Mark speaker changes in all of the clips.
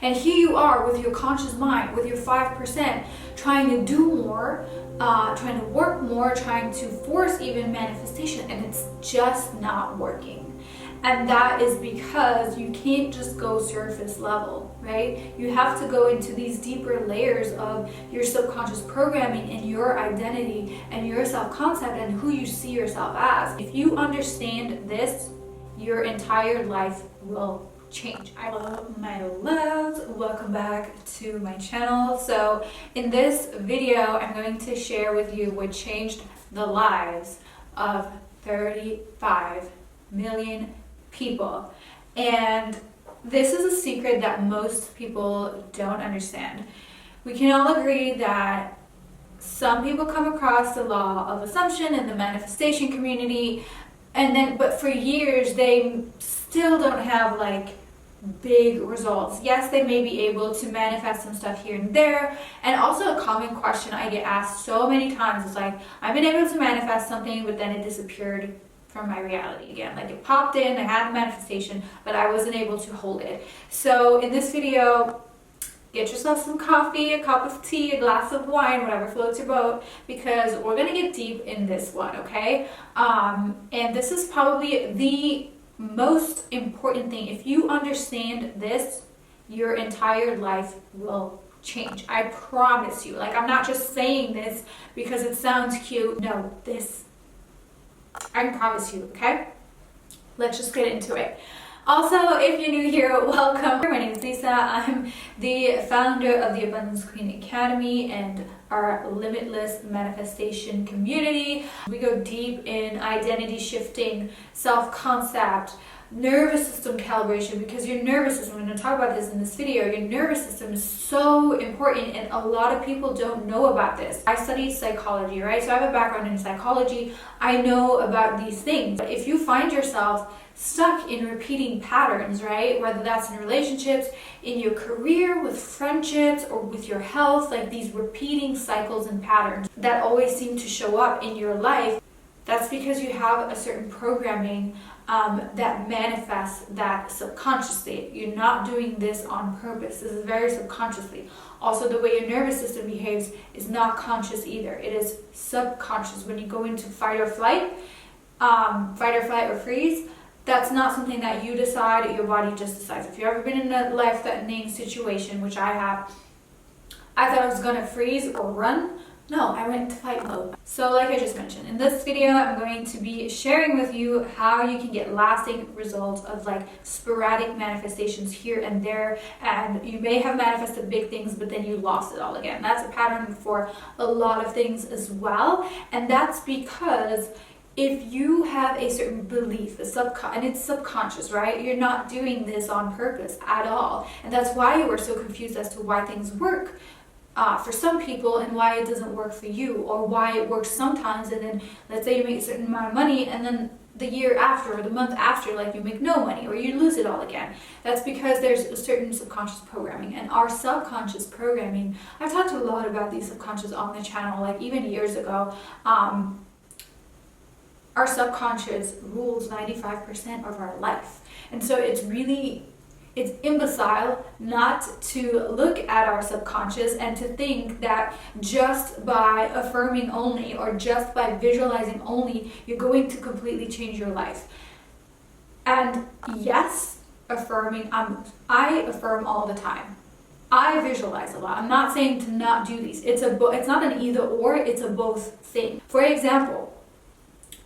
Speaker 1: And here you are with your conscious mind, with your 5%, trying to do more, trying to work more, trying to force even manifestation, and it's just not working. And that is because you can't just go surface level, right? You have to go into these deeper layers of your subconscious programming and your identity and your self-concept and who you see yourself as. If you understand this, your entire life will change. Hello my loves, welcome back to my channel. So in this video I'm going to share with you what changed the lives of 35 million people, and this is a secret that most people don't understand. We can all agree that some people come across the law of assumption in the manifestation community, but for years they still don't have like big results. Yes, they may be able to manifest some stuff here and there. And also a common question I get asked so many times is like, I've been able to manifest something, but then it disappeared from my reality again. Like it popped in, I had a manifestation, but I wasn't able to hold it. So in this video, get yourself some coffee, a cup of tea, a glass of wine, whatever floats your boat, because we're gonna get deep in this one, okay? And this is probably the most important thing. If you understand this, your entire life will change. I promise you. Like, I'm not just saying this because it sounds cute. No, I promise you, okay? Let's just get into it. Also, if you're new here, welcome. My name is Lisa. I'm the founder of the Abundance Queen Academy and our limitless manifestation community. We go deep in identity shifting, self-concept, nervous system calibration, because your nervous system, I'm going to talk about this in this video, your nervous system is so important, and a lot of people don't know about this. I study psychology, right? So I have a background in psychology. I know about these things. But if you find yourself stuck in repeating patterns, right? Whether that's in relationships, in your career, with friendships, or with your health, like these repeating cycles and patterns that always seem to show up in your life, that's because you have a certain programming that manifests that subconsciously. You're not doing this on purpose. This is very subconsciously. Also, the way your nervous system behaves is not conscious either. It is subconscious. When you go into fight or flight or freeze, that's not something that you decide, your body just decides. If you've ever been in a life-threatening situation, which I have, I thought I was gonna freeze or run. No, I went into fight mode. So like I just mentioned, in this video, I'm going to be sharing with you how you can get lasting results of like sporadic manifestations here and there. And you may have manifested big things, but then you lost it all again. That's a pattern for a lot of things as well. And that's because if you have a certain belief, and it's subconscious, right? You're not doing this on purpose at all. And that's why you are so confused as to why things work for some people and why it doesn't work for you, or why it works sometimes and then let's say you make a certain amount of money and then the year after or the month after, like you make no money or you lose it all again. That's because there's a certain subconscious programming. And our subconscious programming, I've talked a lot about these subconscious on the channel, like even years ago. Our subconscious rules 95% of our life. And so it's imbecile not to look at our subconscious and to think that just by affirming only or just by visualizing only, you're going to completely change your life. And yes, affirming, I affirm all the time. I visualize a lot. I'm not saying to not do these. It's not an either or, it's a both thing. For example,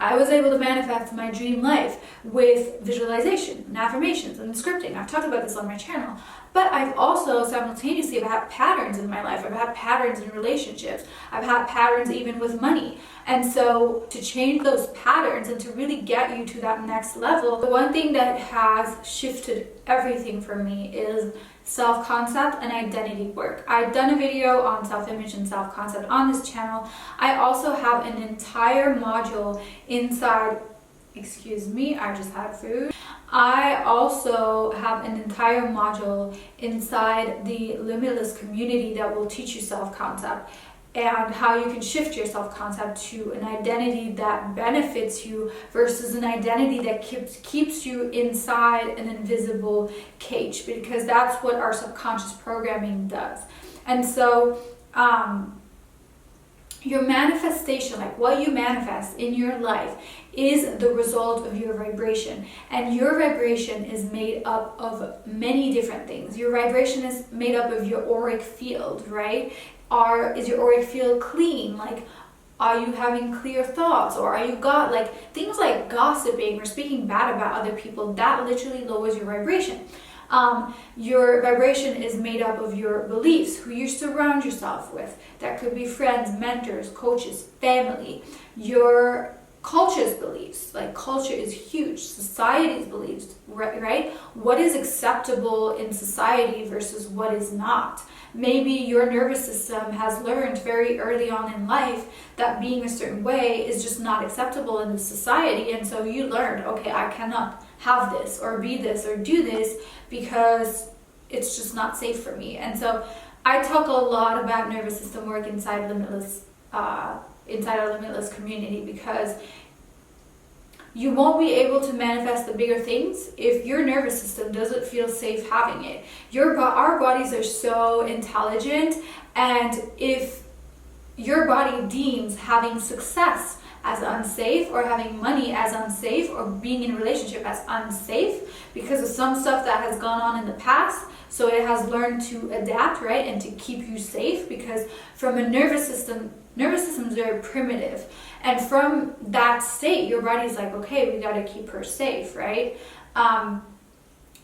Speaker 1: I was able to manifest my dream life with visualization and affirmations and scripting. I've talked about this on my channel. But I've also simultaneously had patterns in my life. I've had patterns in relationships. I've had patterns even with money. And so to change those patterns and to really get you to that next level, the one thing that has shifted everything for me is self-concept and identity work. I've done a video on self-image and self-concept on this channel. I also have an entire module inside, excuse me, I just had food. I also have an entire module inside the Limitless community that will teach you self-concept. and how you can shift your self-concept to an identity that benefits you versus an identity that keeps you inside an invisible cage, because that's what our subconscious programming does. And so your manifestation, like what you manifest in your life, is the result of your vibration. And your vibration is made up of many different things. Your vibration is made up of your auric field, right? Is your auric field clean? Like, are you having clear thoughts? Or are you got like things like gossiping or speaking bad about other people? That literally lowers your vibration. Your vibration is made up of your beliefs, who you surround yourself with. That could be friends, mentors, coaches, family. Your culture's beliefs, like culture is huge. Society's beliefs, right? What is acceptable in society versus what is not. Maybe your nervous system has learned very early on in life that being a certain way is just not acceptable in the society, and so you learned, okay, I cannot have this or be this or do this because it's just not safe for me. And so I talk a lot about nervous system work inside our Limitless community, because you won't be able to manifest the bigger things if your nervous system doesn't feel safe having it. Our bodies are so intelligent, and if your body deems having success as unsafe, or having money as unsafe, or being in a relationship as unsafe because of some stuff that has gone on in the past, so it has learned to adapt, right, and to keep you safe, because from a nervous system is very primitive, and from that state your body's like, okay, we got to keep her safe, right?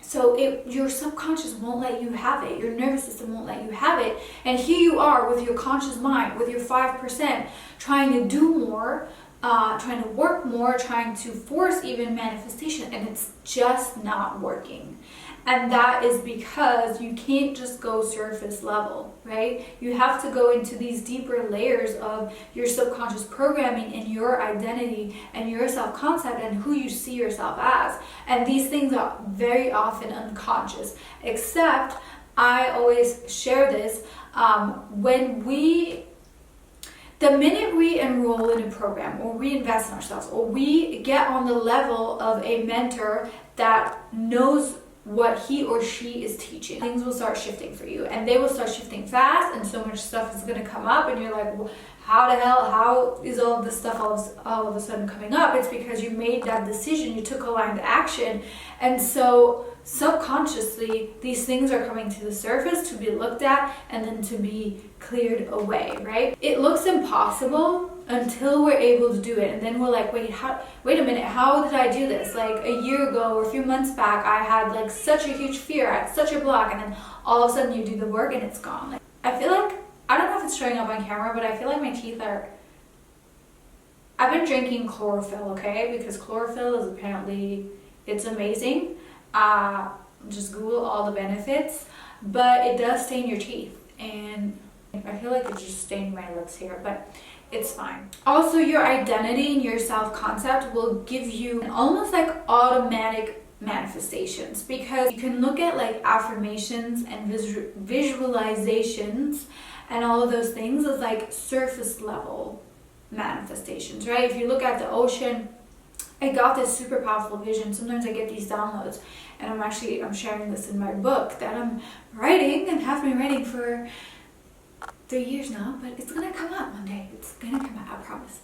Speaker 1: So your subconscious won't let you have it, your nervous system won't let you have it, and here you are with your conscious mind, with your 5%, trying to do more, trying to work more, trying to force even manifestation, and it's just not working. And that is because you can't just go surface level, right? You have to go into these deeper layers of your subconscious programming and your identity and your self-concept and who you see yourself as. And these things are very often unconscious, except I always share this, the minute we enroll in a program, or we invest in ourselves, or we get on the level of a mentor that knows what he or she is teaching, things will start shifting for you, and they will start shifting fast, and so much stuff is going to come up, and you're like, well, how is all of this stuff all of a sudden coming up? It's because you made that decision, you took aligned action, and so subconsciously these things are coming to the surface to be looked at and then to be cleared away, right? It looks impossible until we're able to do it, and then we're like, wait a minute, how did I do this? Like a year ago or a few months back, I had like such a huge fear, I had such a block, and then all of a sudden you do the work and it's gone. Like, I feel like, I don't know if it's showing up on camera, but I feel like my teeth are, I've been drinking chlorophyll, okay? Because chlorophyll is apparently, it's amazing. Just Google all the benefits, but it does stain your teeth, and I feel like it's just staining my lips here, but it's fine. Also, your identity and your self-concept will give you almost like automatic manifestations, because you can look at like affirmations and visualizations and all of those things as like surface level manifestations, right? If you look at the ocean, I got this super powerful vision. Sometimes I get these downloads, and I'm sharing this in my book that I'm writing and have been writing for 3 years now, but it's gonna come out one day. It's gonna come out, I promise.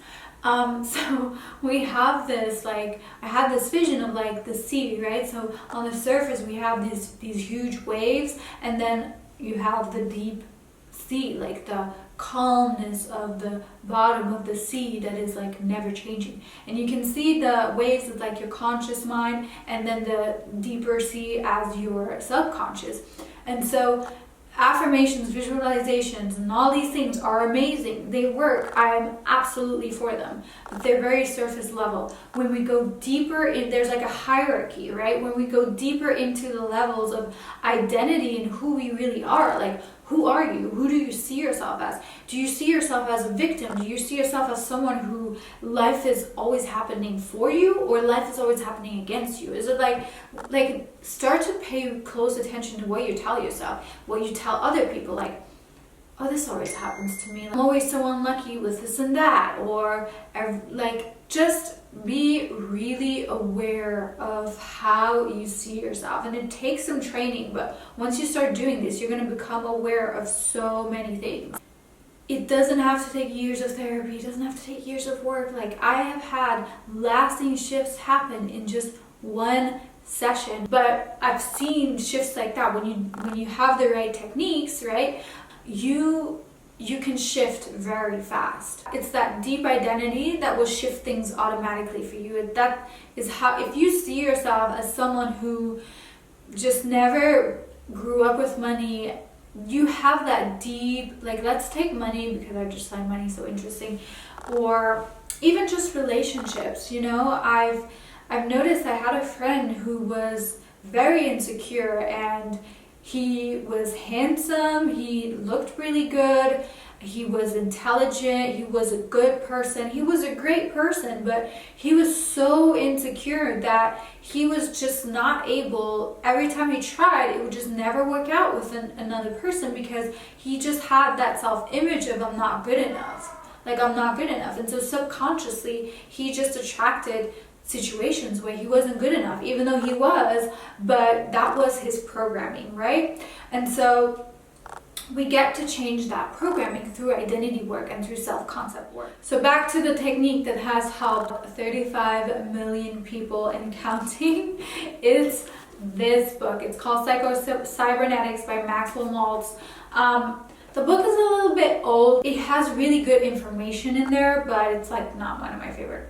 Speaker 1: So we have this, like, I had this vision of like the sea, right? So on the surface we have these huge waves, and then you have the deep sea, like the calmness of the bottom of the sea that is like never changing, and you can see the waves as like your conscious mind, and then the deeper sea as your subconscious. And so affirmations, visualizations, and all these things are amazing. They work. I'm absolutely for them. But they're very surface level. When we go deeper in, there's like a hierarchy, right? When we go deeper into the levels of identity and who we really are, like, who are you? Who do you see yourself as? Do you see yourself as a victim? Do you see yourself as someone who life is always happening for you, or life is always happening against you? Is it like start to pay close attention to what you tell yourself, what you tell other people, like, oh, this always happens to me. I'm always so unlucky with this and that. Or like, just be really aware of how you see yourself. And it takes some training, but once you start doing this, you're going to become aware of so many things. It doesn't have to take years of therapy. It doesn't have to take years of work. Like, I have had lasting shifts happen in just one session, but I've seen shifts like that when you have the right techniques, right? You can shift very fast. It's that deep identity that will shift things automatically for you. That is how, if you see yourself as someone who just never grew up with money, you have that deep, like, let's take money, because I just find money so interesting, or even just relationships, you know. I've noticed, I had a friend who was very insecure, and he was handsome, he looked really good, he was intelligent, he was a good person, he was a great person, but he was so insecure that he was just not able, every time he tried, it would just never work out with another person, because he just had that self-image of, I'm not good enough. Like, I'm not good enough. And so subconsciously, he just attracted situations where he wasn't good enough, even though he was, but that was his programming, right? And so we get to change that programming through identity work and through self-concept work. So back to the technique that has helped 35 million people and counting. It's this book. It's called Psycho-cybernetics by Maxwell Maltz. The book is a little bit old. It has really good information in there, but it's like not one of my favorite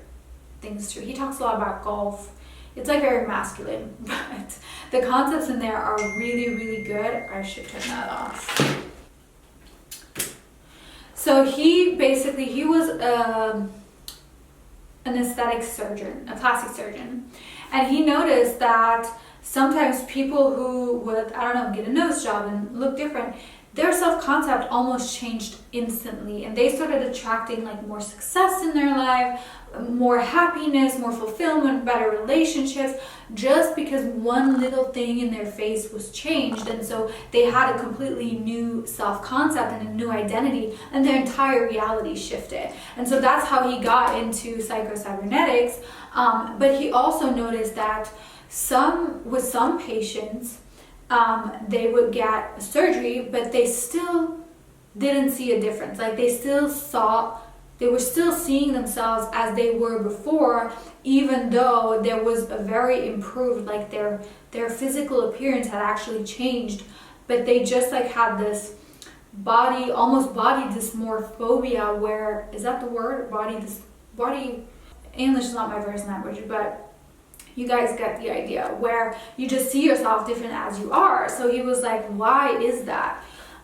Speaker 1: things to. He talks a lot about golf. It's like very masculine, but the concepts in there are really, really good. I should turn that off. So he was an aesthetic surgeon, a plastic surgeon, and he noticed that sometimes people who would, I don't know, get a nose job and look different, their self-concept almost changed instantly, and they started attracting like more success in their life, more happiness, more fulfillment, better relationships, just because one little thing in their face was changed. And so they had a completely new self-concept and a new identity, and their entire reality shifted. And so that's how he got into psycho-cybernetics. But he also noticed that with some patients, they would get surgery, but they still didn't see a difference. Like, they were still seeing themselves as they were before, even though there was a very improved, like their physical appearance had actually changed, but they just like had this almost body dysmorphobia, where, is that the word? Body, English is not my first language, but you guys get the idea, where you just see yourself different as you are. So he was like, why is that?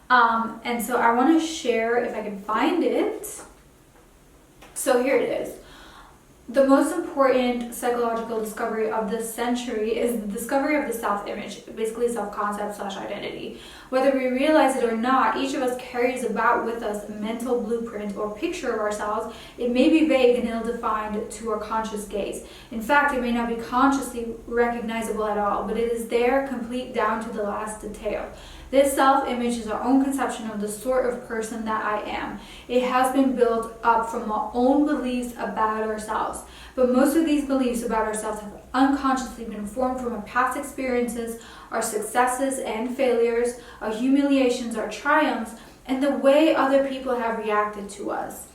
Speaker 1: And so I want to share, if I can find it. So here it is. The most important psychological discovery of this century is the discovery of the self-image, basically self-concept / identity. Whether we realize it or not, each of us carries about with us a mental blueprint or picture of ourselves. It may be vague and ill-defined to our conscious gaze. In fact, it may not be consciously recognizable at all, but it is there, complete down to the last detail. This self-image is our own conception of the sort of person that I am. It has been built up from our own beliefs about ourselves. But most of these beliefs about ourselves have unconsciously been formed from our past experiences, our successes and failures, our humiliations, our triumphs, and the way other people have reacted to us,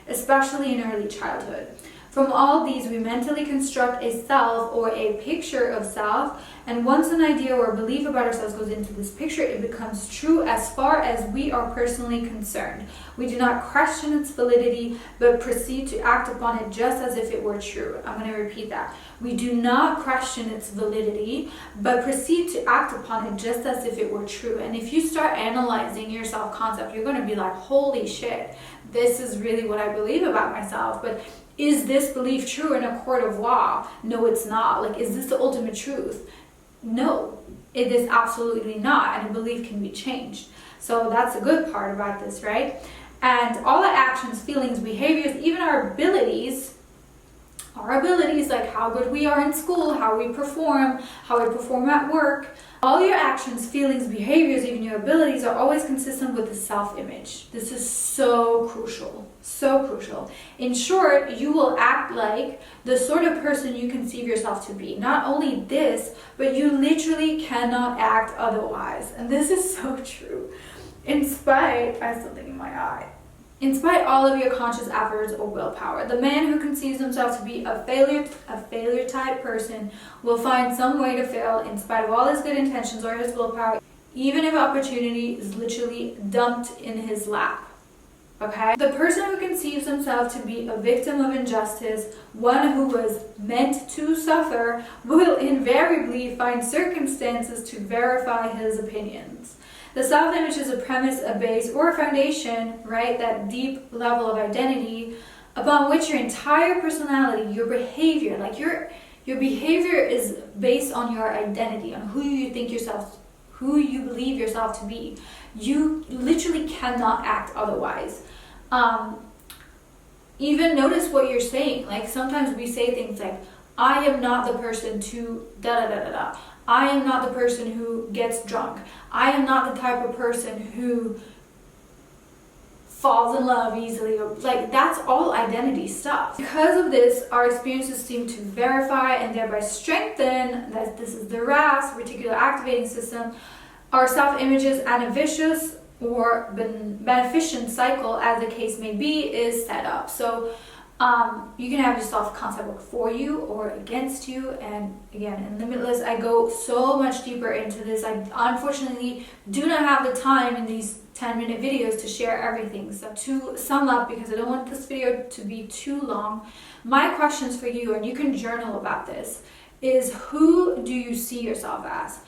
Speaker 1: especially in early childhood. From all these, we mentally construct a self or a picture of self, and once an idea or a belief about ourselves goes into this picture, it becomes true as far as we are personally concerned. We do not question its validity, but proceed to act upon it just as if it were true. I'm going to repeat that. We do not question its validity, but proceed to act upon it just as if it were true. And if you start analyzing your self-concept, you're going to be like, holy shit, this is really what I believe about myself. But is this belief true in a court of law? No, it's not. Like, is this the ultimate truth? No, it is absolutely not. And a belief can be changed. So that's a good part about this, right? And all our actions, feelings, behaviors, even our abilities our abilities, like how good we are in school, how we perform at work. All your actions, feelings, behaviors, even your abilities are always consistent with the self-image. This is so crucial, so crucial. In short, you will act like the sort of person you conceive yourself to be. Not only this, but you literally cannot act otherwise. And this is so true. I have something in my eye. In spite all of your conscious efforts or willpower, the man who conceives himself to be a failure type person will find some way to fail in spite of all his good intentions or his willpower, even if opportunity is literally dumped in his lap. Okay? The person who conceives himself to be a victim of injustice, one who was meant to suffer, will invariably find circumstances to verify his opinions. The self-image is a premise, a base, or a foundation, right? That deep level of identity upon which your entire personality, your behavior, like your behavior is based on your identity, on who you believe yourself to be. You literally cannot act otherwise. Even notice what you're saying. Like sometimes we say things like, I am not the person to da-da-da-da-da. I am not the person who gets drunk. I am not the type of person who falls in love easily. Like, that's all identity stuff. Because of this, our experiences seem to verify and thereby strengthen that this is the RAS, reticular activating system. Our self-images and a vicious or beneficent cycle, as the case may be, is set up. So you can have your self-concept work for you or against you. And again, in Limitless, I go so much deeper into this. I unfortunately do not have the time in these 10-minute videos to share everything. So to sum up, because I don't want this video to be too long, my questions for you, and you can journal about this, is who do you see yourself as?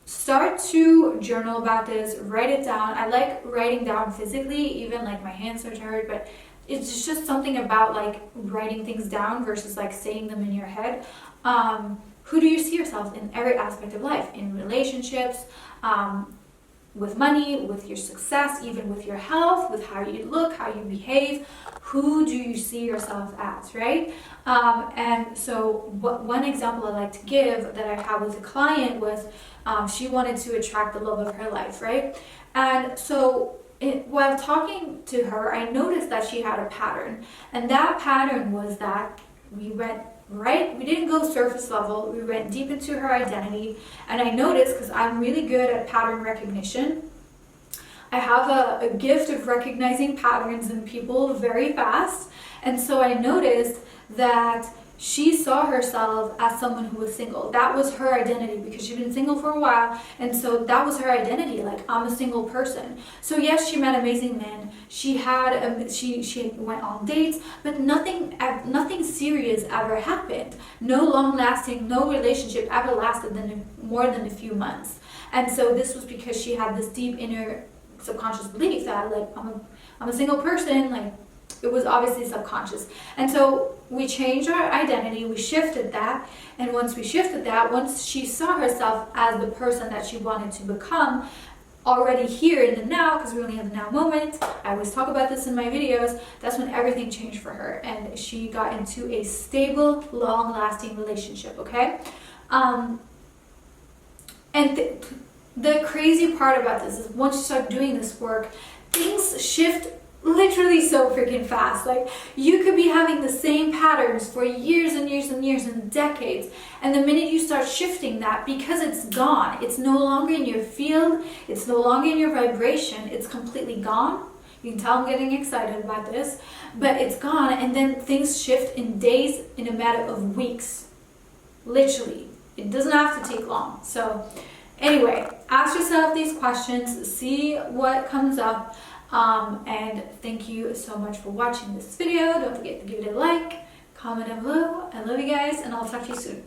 Speaker 1: Start to journal about this, write it down. I like writing down physically, even like my hands are tired, but it's just something about like writing things down versus like saying them in your head. Who do you see yourself in every aspect of life? In relationships, with money, with your success, even with your health, with how you look, how you behave. Who do you see yourself as, right? And so one example I like to give that I had with a client was she wanted to attract the love of her life, right? And so while talking to her, I noticed that she had a pattern. And that pattern was that we didn't go surface level, we went deep into her identity. And I noticed, because I'm really good at pattern recognition, I have a gift of recognizing patterns in people very fast. And so I noticed that she saw herself as someone who was single. That was her identity, because she'd been single for a while, and so that was her identity. Like, I'm a single person. So yes, she met amazing men. She had she went on dates, but nothing serious ever happened. No long-lasting, no relationship ever lasted more than a few months. And so this was because she had this deep inner subconscious belief that like I'm a single person. Like, it was obviously subconscious. And so we changed our identity, we shifted that, and once she saw herself as the person that she wanted to become, already here in the now, because we only have the now moment, I always talk about this in my videos, that's when everything changed for her, and she got into a stable, long-lasting relationship, okay? And the crazy part about this is once you start doing this work, things shift literally so freaking fast. Like, you could be having the same patterns for years and years and years and decades, and the minute you start shifting that, because it's gone, it's no longer in your field, it's no longer in your vibration, it's completely gone. You can tell I'm getting excited about this, but it's gone, and then things shift in days, in a matter of weeks. Literally. It doesn't have to take long. So anyway, ask yourself these questions, see what comes up. And thank you so much for watching this video. Don't forget to give it a like, comment down below. I love you guys, and I'll talk to you soon.